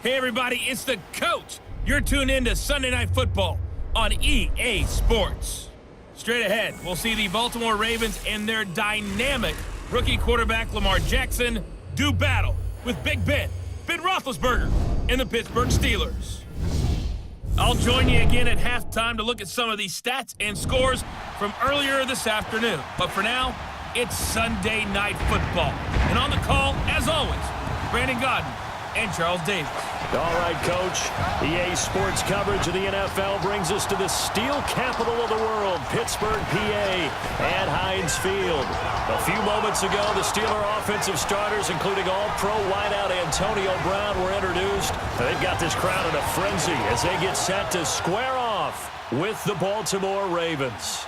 Hey everybody, it's the coach. You're tuned in to Sunday Night Football on EA Sports. Straight ahead, we'll see the Baltimore Ravens and their dynamic rookie quarterback Lamar Jackson do battle with Big Ben Roethlisberger, and the Pittsburgh Steelers. I'll join you again at halftime to look at some of these stats and scores from earlier this afternoon. But for now, it's Sunday Night Football. And on the call, as always, Brandon Godden and Charles Davis. All right, Coach. EA Sports coverage of the NFL brings us to the steel capital of the world, Pittsburgh, PA, at Heinz Field. A few moments ago, the Steeler offensive starters, including all-pro wideout Antonio Brown, were introduced. They've got this crowd in a frenzy as they get set to square off with the Baltimore Ravens.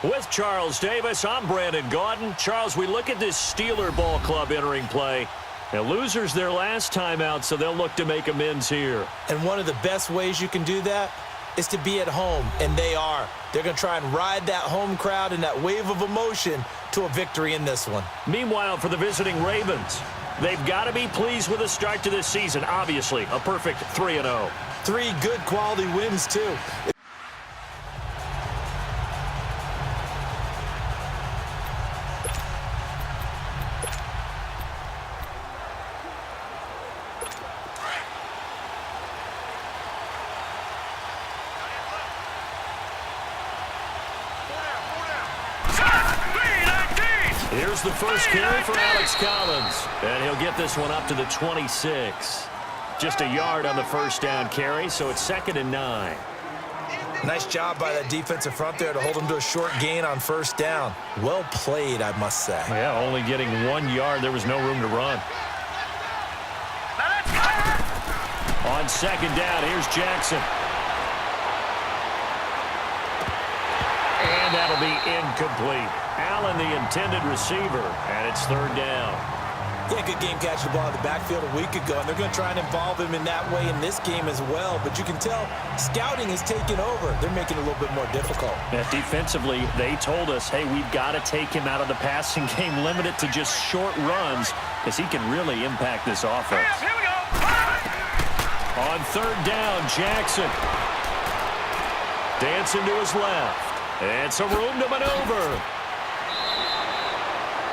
With Charles Davis, I'm Brandon Gaudin. Charles, we look at this Steeler ball club entering play. Now, losers their last time out, so they'll look to make amends here. And one of the best ways you can do that is to be at home, and they are. They're going to try and ride that home crowd and that wave of emotion to a victory in this one. Meanwhile, for the visiting Ravens, they've got to be pleased with the start to this season. Obviously, a perfect 3-0. 3 good quality wins, too. Here's the first carry for Alex Collins, and he'll get this one up to the 26. Just a yard on the first down carry, so it's 2nd and 9. Nice job by that defensive front there to hold him to a short gain on first down. Well played, I must say. Yeah, only getting 1 yard. There was no room to run. On 2nd down, here's Jackson. And that'll be incomplete. Allen, the intended receiver, and it's 3rd down. Yeah, good game catching the ball in the backfield a week ago, and they're going to try and involve him in that way in this game as well. But you can tell scouting is taking over. They're making it a little bit more difficult. Yeah, defensively, they told us, hey, we've got to take him out of the passing game, limit it to just short runs, because he can really impact this offense. Here we go. On 3rd down, Jackson. Dancing to his left. And some room to maneuver.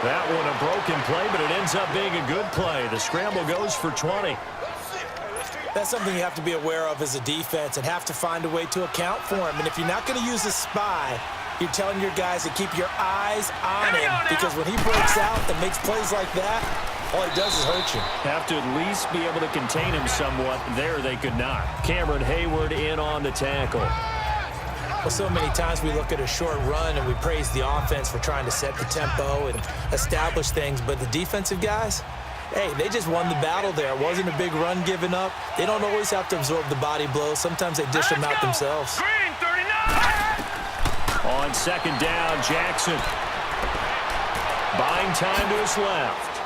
That one a broken play, but it ends up being a good play. The scramble goes for 20. That's something you have to be aware of as a defense and have to find a way to account for him. And if you're not going to use a spy, you're telling your guys to keep your eyes on him, because when he breaks out and makes plays like that, all he does is hurt you. Have to at least be able to contain him somewhat. There they could not. Cameron Hayward in on the tackle. Well, so many times we look at a short run and we praise the offense for trying to set the tempo and establish things, but the defensive guys, hey, they just won the battle there. It wasn't a big run given up. They don't always have to absorb the body blows. Sometimes they dish them out themselves. Green 39. On 2nd down, Jackson. Buying time to his left.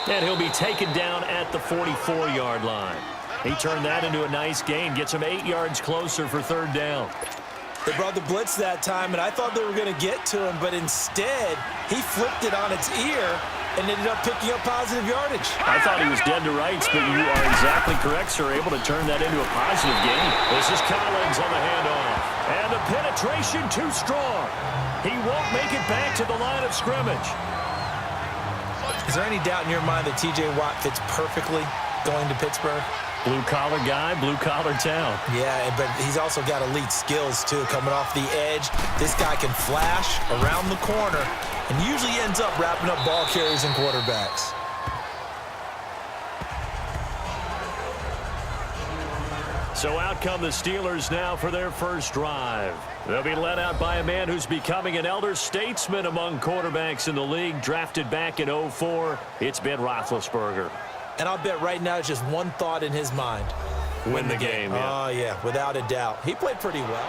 And he'll be taken down at the 44-yard line. He turned that into a nice gain, gets him 8 yards closer for 3rd down. They brought the blitz that time, and I thought they were going to get to him, but instead, he flipped it on its ear and ended up picking up positive yardage. I thought he was dead to rights, but you are exactly correct, sir. Able to turn that into a positive gain. This is Collins on the handoff. And the penetration too strong. He won't make it back to the line of scrimmage. Is there any doubt in your mind that T.J. Watt fits perfectly going to Pittsburgh? Blue-collar guy, blue-collar town. Yeah, but he's also got elite skills, too, coming off the edge. This guy can flash around the corner and usually ends up wrapping up ball carriers and quarterbacks. So out come the Steelers now for their first drive. They'll be led out by a man who's becoming an elder statesman among quarterbacks in the league, drafted back in 2004. It's Ben Roethlisberger. And I'll bet right now it's just one thought in his mind. Win the game. Yeah. Oh, yeah, without a doubt. He played pretty well.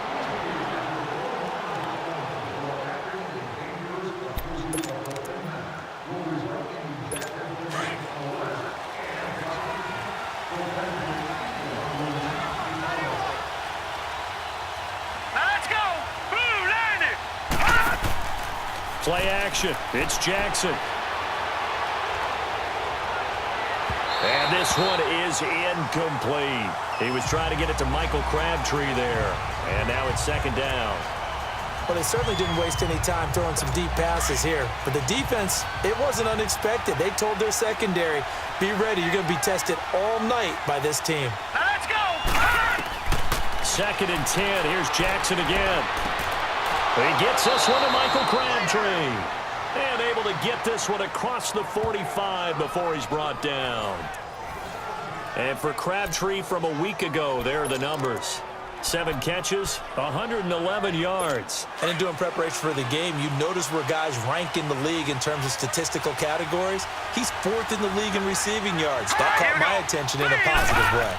Let's go. Blue landed. Play action. It's Jackson. And this one is incomplete. He was trying to get it to Michael Crabtree there. And now it's second down. Well, they certainly didn't waste any time throwing some deep passes here. But the defense, it wasn't unexpected. They told their secondary, be ready. You're going to be tested all night by this team. Let's go! Second and 10. Here's Jackson again. He gets this one to Michael Crabtree. And able to get this one across the 45 before he's brought down. And for Crabtree from a week ago, there are the numbers. 7 catches, 111 yards. And in doing preparation for the game, you notice where guys rank in the league in terms of statistical categories. He's 4th in the league in receiving yards. That caught my attention in a positive way.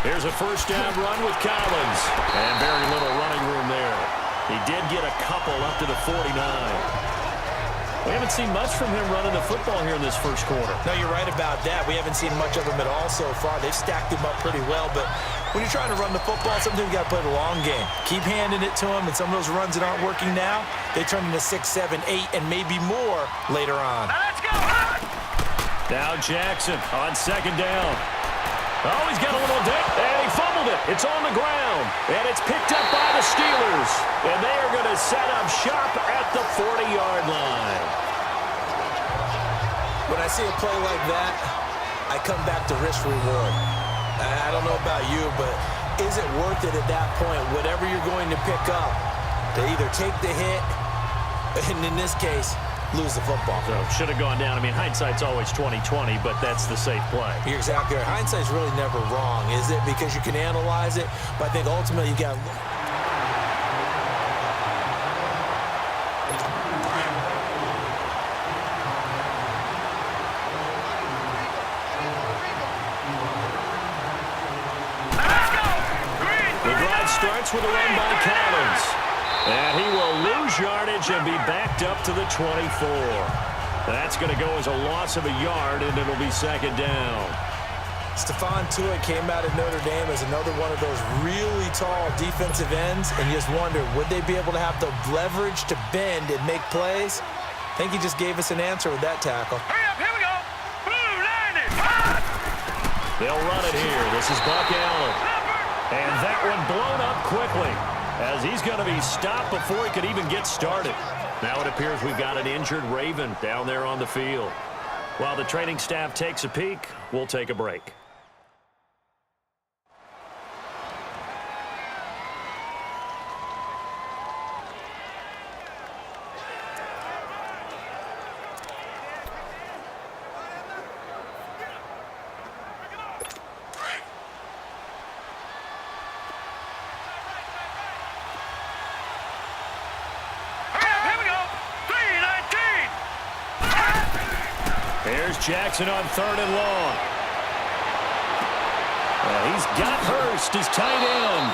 Here's a first down run with Collins. And very little running room there. He did get a couple up to the 49. We haven't seen much from him running the football here in this first quarter. No, you're right about that. We haven't seen much of him at all so far. They've stacked him up pretty well, but when you're trying to run the football, sometimes you got to play the long game. Keep handing it to him, and some of those runs that aren't working now, they turn into 6, 7, 8, and maybe more later on. Let's go! Now Jackson on second down. Oh, he's got a little dip, and he fumbled it. It's on the ground, and it's picked up by the Steelers. And they are going to set up shop at the 40-yard line. When I see a play like that, I come back to risk reward. I don't know about you, but is it worth it at that point, whatever you're going to pick up, to either take the hit, and in this case, lose the football? So should have gone down. I mean, hindsight's always 20/20, but that's the safe play. You're exactly right. Hindsight's really never wrong, is it? Because you can analyze it, but I think ultimately you got. The drive starts with a run by Collins. And he will lose yardage and be backed up to the 24. That's going to go as a loss of a yard, and it'll be second down. Stephon Tuitt came out of Notre Dame as another one of those really tall defensive ends, and you just wonder, would they be able to have the leverage to bend and make plays? I think he just gave us an answer with that tackle. Hurry up, here we go! Blue line it! They'll run it here. This is Buck Allen. And that one blown up quickly, as he's going to be stopped before he could even get started. Now it appears we've got an injured Raven down there on the field. While the training staff takes a peek, we'll take a break. Here's Jackson on 3rd and long. He's got Hurst, his tight end.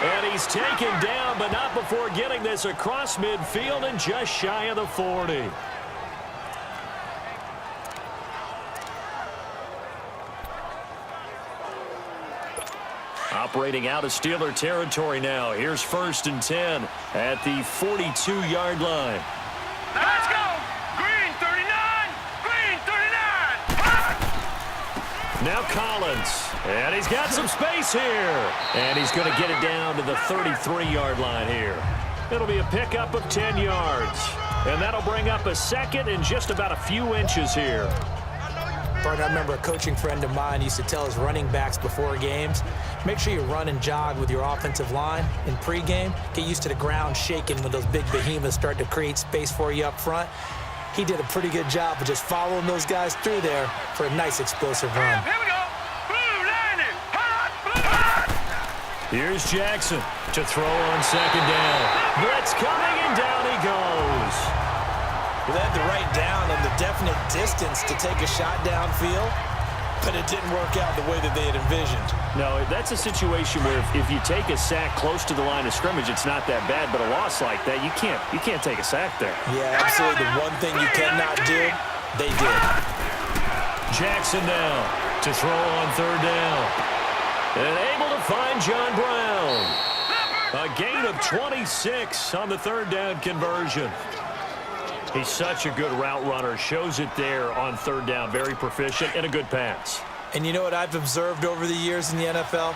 And he's taken down, but not before getting this across midfield and just shy of the 40. Operating out of Steeler territory now. Here's 1st and 10 at the 42-yard line. Let's go! Green 39! Green 39! Now Collins, and he's got some space here. And he's going to get it down to the 33-yard line here. It'll be a pickup of 10 yards. And that'll bring up a second and just about a few inches here. Partner, I remember a coaching friend of mine used to tell his running backs before games, make sure you run and jog with your offensive line in pregame. Get used to the ground shaking when those big behemoths start to create space for you up front. He did a pretty good job of just following those guys through there for a nice explosive run. Here we go! Blue line it! Hot! Blue hot! Here's Jackson to throw on second down. Blitz coming, and down he goes. Well, they had the right down and the definite distance to take a shot downfield, but it didn't work out the way that they had envisioned. No, that's a situation where if you take a sack close to the line of scrimmage, it's not that bad, but a loss like that, you can't take a sack there. Yeah, absolutely. The one thing you cannot do, they did. Jackson now to throw on 3rd down. And able to find John Brown. A gain of 26 on the 3rd down conversion. He's such a good route runner. Shows it there on 3rd down. Very proficient and a good pass. And you know what I've observed over the years in the NFL?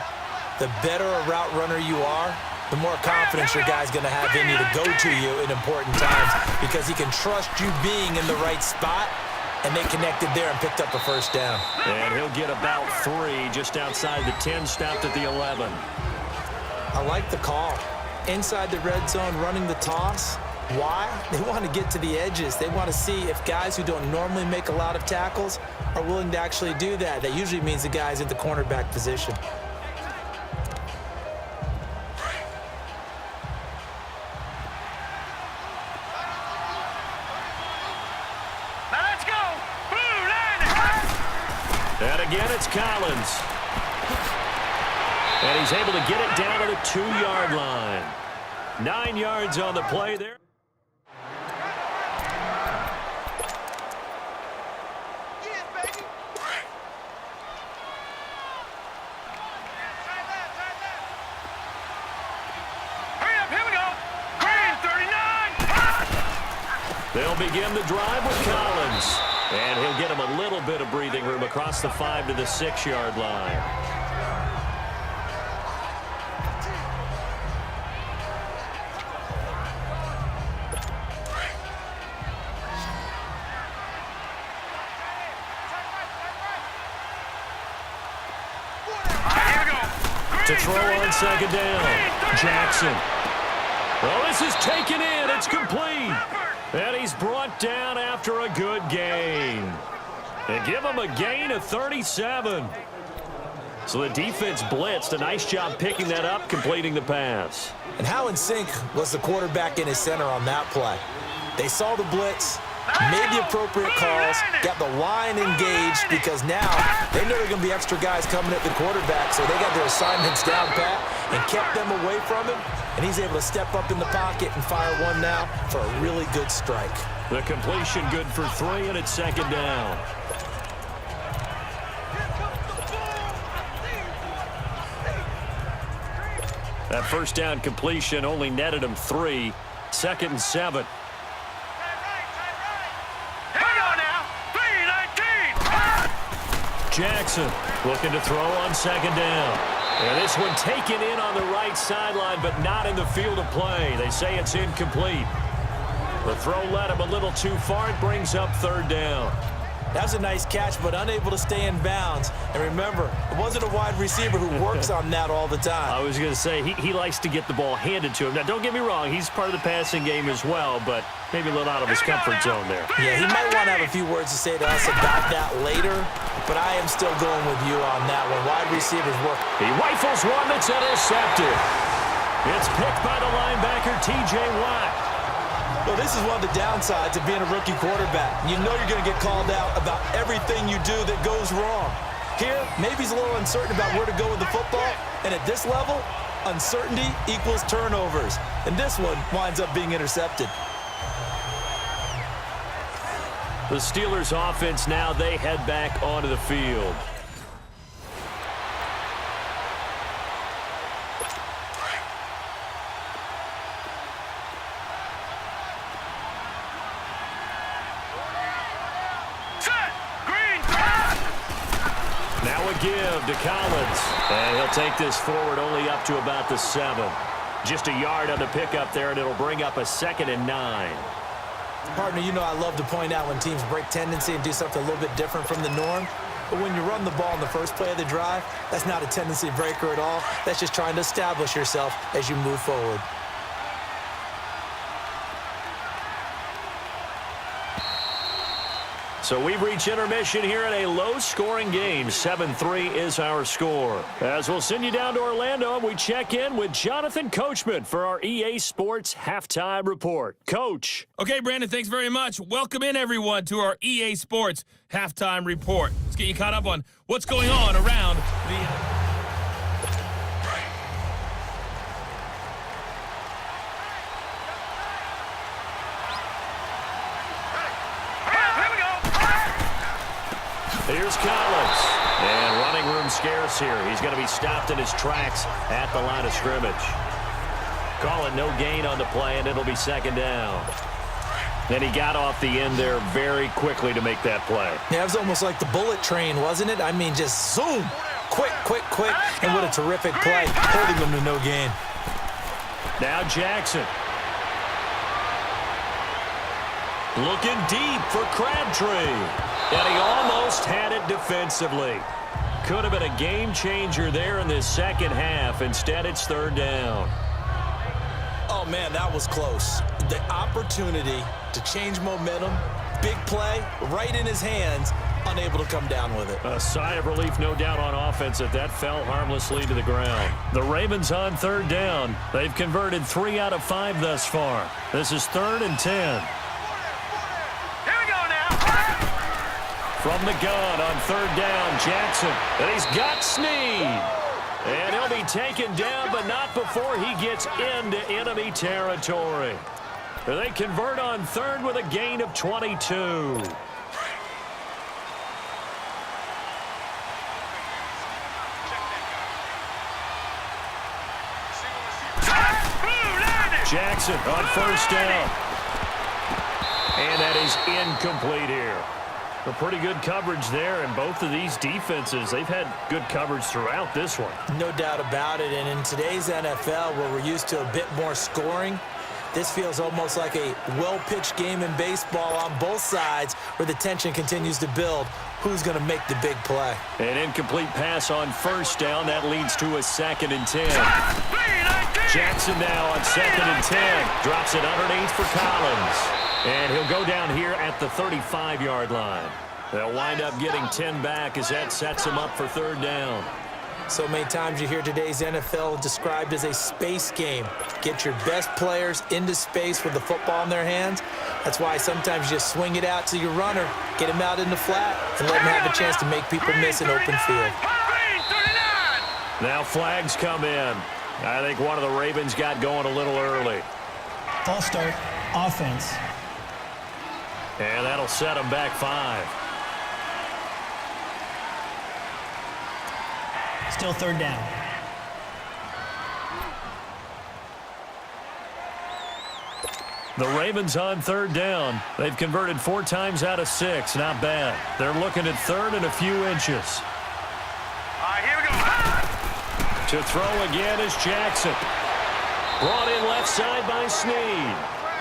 The better a route runner you are, the more confidence your guy's going to have in you to go to you in important times because he can trust you being in the right spot, and they connected there and picked up a first down. And he'll get about 3 just outside the 10, stopped at the 11. I like the call. Inside the red zone, running the toss. Why? They want to get to the edges. They want to see if guys who don't normally make a lot of tackles are willing to actually do that. That usually means the guy's in the cornerback position. And again, it's Collins. And he's able to get it down to the 2-yard line. 9 yards on the play there. Hurry up, here we go. Green 39. They'll begin the drive with Collins. And he'll get him a little bit of breathing room across the 5 to the 6-yard line. To throw on second down, Jackson. Well, this is taken in. It's complete. And he's brought down after a good gain. They give him a gain of 37. So the defense blitzed. A nice job picking that up, completing the pass. And how in sync was the quarterback in his center on that play? They saw the blitz, made the appropriate calls, got the line engaged because now they know there are going to be extra guys coming at the quarterback, so they got their assignments down pat and kept them away from him, and he's able to step up in the pocket and fire one now for a really good strike. The completion good for 3, and it's second down. That first down completion only netted him 3. 2nd and 7. Jackson looking to throw on second down. And this one taken in on the right sideline, but not in the field of play. They say it's incomplete. The throw led him a little too far. It brings up 3rd down. That was a nice catch, but unable to stay in bounds. And remember, it wasn't a wide receiver who works on that all the time. I was going to say, he likes to get the ball handed to him. Now, don't get me wrong. He's part of the passing game as well, but maybe a little out of his comfort zone there. Yeah, he might want to have a few words to say to us about that later, but I am still going with you on that one. Wide receivers work. He rifles one that's intercepted. It's picked by the linebacker, T.J. Watt. Well, this is one of the downsides of being a rookie quarterback. You know you're going to get called out about everything you do that goes wrong. Here, maybe he's a little uncertain about where to go with the football, and at this level, uncertainty equals turnovers. And this one winds up being intercepted. The Steelers offense now, they head back onto the field. Now a give to Collins. And he'll take this forward only up to about the 7. Just a yard on the pickup there, and it'll bring up a 2nd and 9. Partner, you know I love to point out when teams break tendency and do something a little bit different from the norm. But when you run the ball in the first play of the drive, that's not a tendency breaker at all. That's just trying to establish yourself as you move forward. So we've reached intermission here in a low-scoring game. 7-3 is our score. As we'll send you down to Orlando, and we check in with Jonathan Coachman for our EA Sports Halftime Report. Coach. Okay, Brandon, thanks very much. Welcome in, everyone, to our EA Sports Halftime Report. Let's get you caught up on what's going on around the... Here's Collins. And running room scarce here. He's going to be stopped in his tracks at the line of scrimmage. Call it no gain on the play, and it'll be 2nd down. And he got off the end there very quickly to make that play. Yeah, it was almost like the bullet train, wasn't it? I mean, just zoom. Quick, quick, quick. And what a terrific play, holding them to no gain. Now Jackson. Looking deep for Crabtree. And he almost had it defensively. Could have been a game changer there in this second half. Instead, it's third down. Oh, man, that was close. The opportunity to change momentum, big play, right in his hands, unable to come down with it. A sigh of relief, no doubt, on offense that fell harmlessly to the ground. The Ravens on third down. They've converted 3 out of 5 thus far. This is 3rd and 10. Here we go now. From the gun on third down, Jackson. And he's got Snead. And he'll be taken down, but not before he gets into enemy territory. They convert on third with a gain of 22. Jackson on first down. And that is incomplete here. A pretty good coverage there, and both of these defenses, they've had good coverage throughout this one. No doubt about it, and in today's NFL, where we're used to a bit more scoring, this feels almost like a well-pitched game in baseball on both sides where the tension continues to build. Who's going to make the big play? An incomplete pass on first down. That leads to a 2nd and 10. Jackson now on 2nd and 10. Drops it underneath for Collins. And he'll go down here at the 35-yard line. They'll wind up getting 10 back as that sets him up for third down. So many times you hear today's NFL described as a space game. Get your best players into space with the football in their hands. That's why sometimes you just swing it out to your runner, get him out in the flat, and let him have a chance to make people miss an open field. Now flags come in. I think one of the Ravens got going a little early. False start, offense. And that'll set them back 5. Still third down. The Ravens on third down. They've converted 4 times out of 6. Not bad. They're looking at third and a few inches. All right, here we go. To throw again is Jackson. Brought in left side by Snead.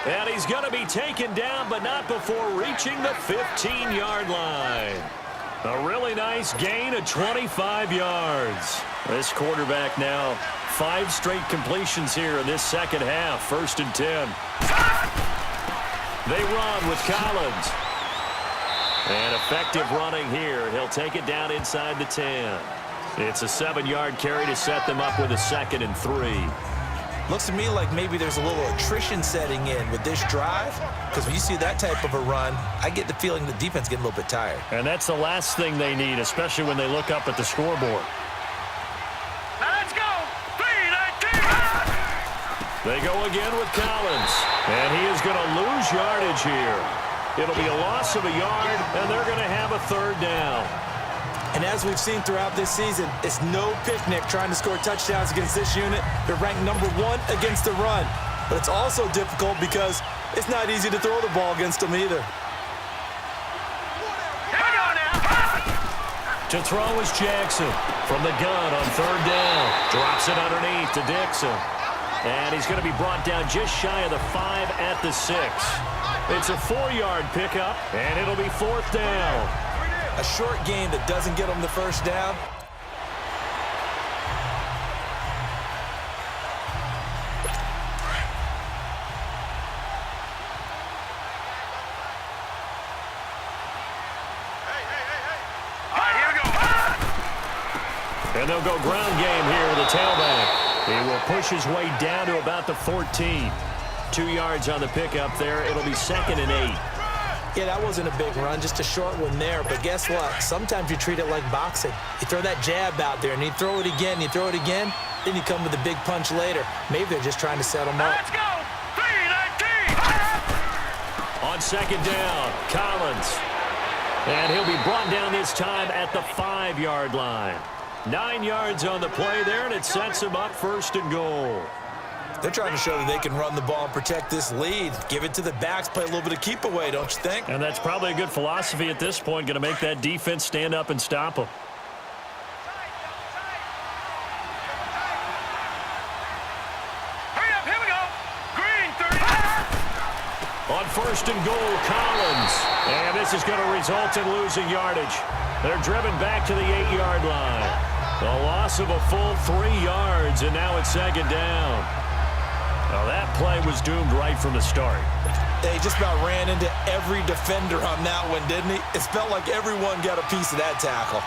And he's going to be taken down, but not before reaching the 15-yard line. A really nice gain of 25 yards. This quarterback now 5 straight completions here in this second half. 1st and 10. They run with Collins. And effective running here. He'll take it down inside the 10. It's a 7-yard carry to set them up with a 2nd and 3. Looks to me like maybe there's a little attrition setting in with this drive, because when you see that type of a run, I get the feeling the defense getting a little bit tired. And that's the last thing they need, especially when they look up at the scoreboard. Now let's go. 3-19. They go again with Collins, and he is going to lose yardage here. It'll be a loss of a yard, and they're going to have a third down. And as we've seen throughout this season, it's no picnic trying to score touchdowns against this unit. They're ranked number 1 against the run. But it's also difficult because it's not easy to throw the ball against them either. Here we go now. To throw is Jackson from the gun on third down. Drops it underneath to Dixon. And he's going to be brought down just shy of the 5 at the 6. It's a 4-yard pickup, and it'll be 4th down. A short game that doesn't get them the first down. All right, here we go. And they'll go ground game here with the tailback. He will push his way down to about the 14. 2 yards on the pickup there. It'll be 2nd and 8. Yeah, that wasn't a big run, just a short one there. But guess what? Sometimes you treat it like boxing. You throw that jab out there, and you throw it again, you throw it again, then you come with a big punch later. Maybe they're just trying to set them up. Let's go. 3-19. On 2nd down, Collins. And he'll be brought down this time at the 5-yard line. 9 yards on the play there, and it sets him up 1st and goal. They're trying to show that they can run the ball and protect this lead. Give it to the backs, play a little bit of keep away, don't you think? And that's probably a good philosophy at this point, going to make that defense stand up and stop them. Hurry up, here we go. Green, 30. On first and goal, Collins. And this is going to result in losing yardage. They're driven back to the 8-yard line. A loss of a full 3 yards, and now it's second down. Now that play was doomed right from the start. They just about ran into every defender on that one, didn't he? It felt like everyone got a piece of that tackle.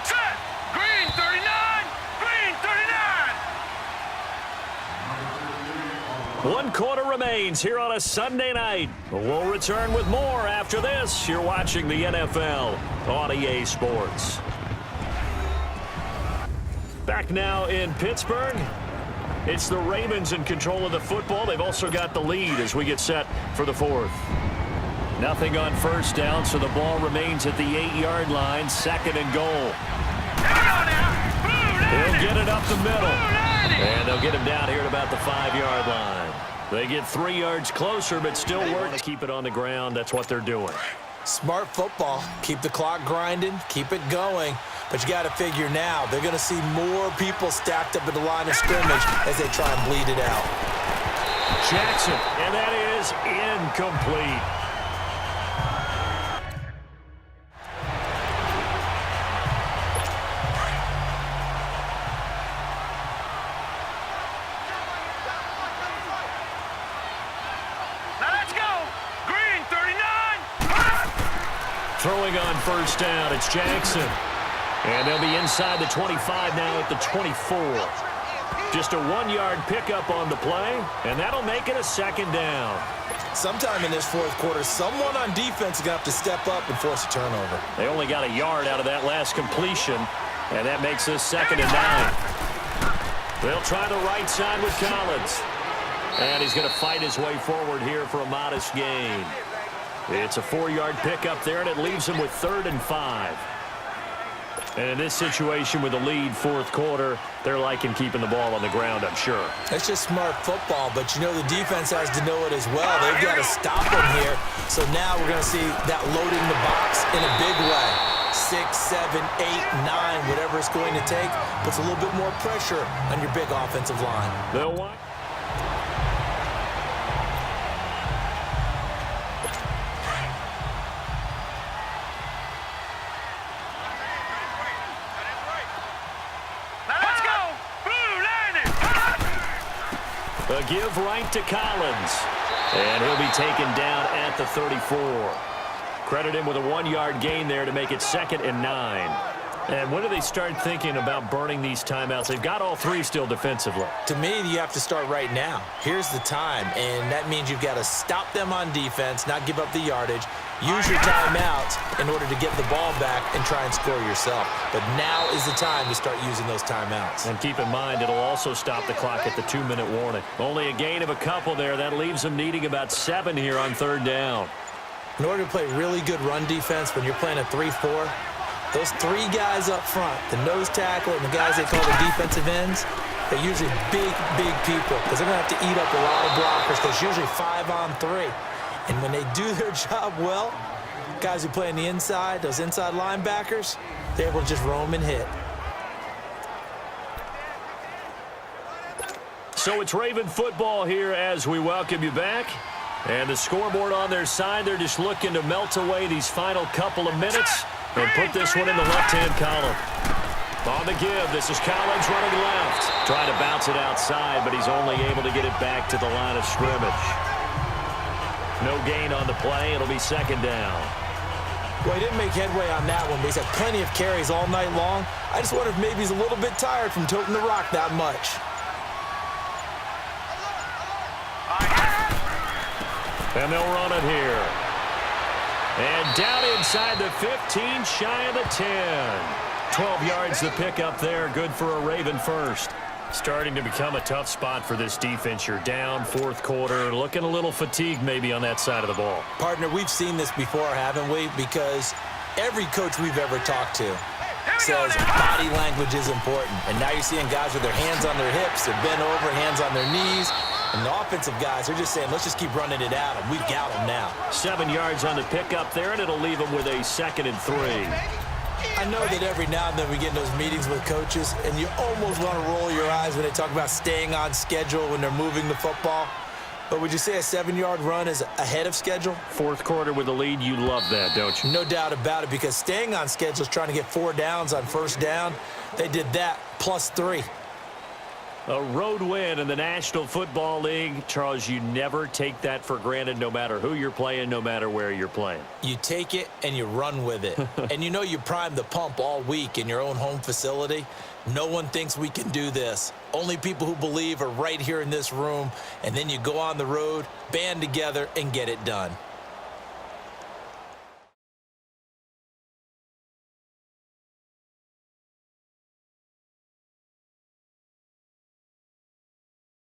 Set. Green, 39. Green, 39. 1 quarter remains here on a Sunday night. We'll return with more after this. You're watching the NFL on EA Sports. Back now in Pittsburgh. It's the Ravens in control of the football. They've also got the lead as we get set for the 4th. Nothing on first down, so the ball remains at the 8-yard line. Second and goal. Here we go now. They'll get it up the middle. And they'll get him down here at about the 5-yard line. They get 3 yards closer, but still work to keep it on the ground. That's what they're doing. Smart football. Keep the clock grinding, keep it going. But you got to figure now, they're going to see more people stacked up at the line of scrimmage as they try and bleed it out. Jackson, and that is incomplete. Now let's go. Green, 39. Throwing on first down, it's Jackson. And they'll be inside the 25 now at the 24. Just a 1-yard pickup on the play, and that'll make it a second down. Sometime in this 4th quarter, someone on defense is going to have to step up and force a turnover. They only got a yard out of that last completion, and that makes this 2nd and 9. They'll try the right side with Collins. And he's going to fight his way forward here for a modest gain. It's a 4-yard pickup there, and it leaves him with 3rd and 5. And in this situation with the lead 4th quarter, they're liking keeping the ball on the ground, I'm sure. It's just smart football, but you know the defense has to know it as well. They've got to stop them here. So now we're going to see that loading the box in a big way. 6, 7, 8, 9, whatever it's going to take, puts a little bit more pressure on your big offensive line. They'll watch. A give right to Collins. And he'll be taken down at the 34. Credit him with a 1-yard gain there to make it 2nd and 9. And when do they start thinking about burning these timeouts? They've got all 3 still defensively. To me, you have to start right now. Here's the time, and that means you've got to stop them on defense, not give up the yardage. Use your timeouts in order to get the ball back and try and score yourself. But now is the time to start using those timeouts. And keep in mind, it'll also stop the clock at the 2-minute warning. Only a gain of a couple there. That leaves them needing about 7 here on 3rd down. In order to play really good run defense when you're playing a 3-4, those 3 guys up front, the nose tackle and the guys they call the defensive ends, they're usually big, big people because they're going to have to eat up a lot of blockers because it's usually 5 on 3. And when they do their job well, guys who play on the inside, those inside linebackers, they're able to just roam and hit. So it's Raven football here as we welcome you back. And the scoreboard on their side, they're just looking to melt away these final couple of minutes and put this one in the left-hand column. On the give, this is Collins running left. Trying to bounce it outside, but he's only able to get it back to the line of scrimmage. No gain on the play. It'll be 2nd down. Well, he didn't make headway on that one, but he's had plenty of carries all night long. I just wonder if maybe he's a little bit tired from toting the rock that much. And they'll run it here. And down inside the 15, shy of the 10. 12 yards the pick up there. Good for a Raven first. Starting to become a tough spot for this defense. You're down 4th quarter. Looking a little fatigued maybe on that side of the ball. Partner, we've seen this before, haven't we? Because every coach we've ever talked to, says body language is important. And now you're seeing guys with their hands on their hips, they're bent over, hands on their knees. And the offensive guys are just saying, let's just keep running it at them. We've got them now. 7 yards on the pickup there, and it'll leave them with a 2nd and 3. I know that every now and then we get in those meetings with coaches, and you almost want to roll your eyes when they talk about staying on schedule when they're moving the football. But would you say a 7-yard run is ahead of schedule? 4th quarter with the lead, you love that, don't you? No doubt about it, because staying on schedule is trying to get 4 downs on first down. They did that plus 3. A road win in the National Football League. Charles, you never take that for granted, no matter who you're playing, no matter where you're playing. You take it and you run with it. And you know you primed the pump all week in your own home facility. No one thinks we can do this. Only people who believe are right here in this room. And then you go on the road, band together, and get it done.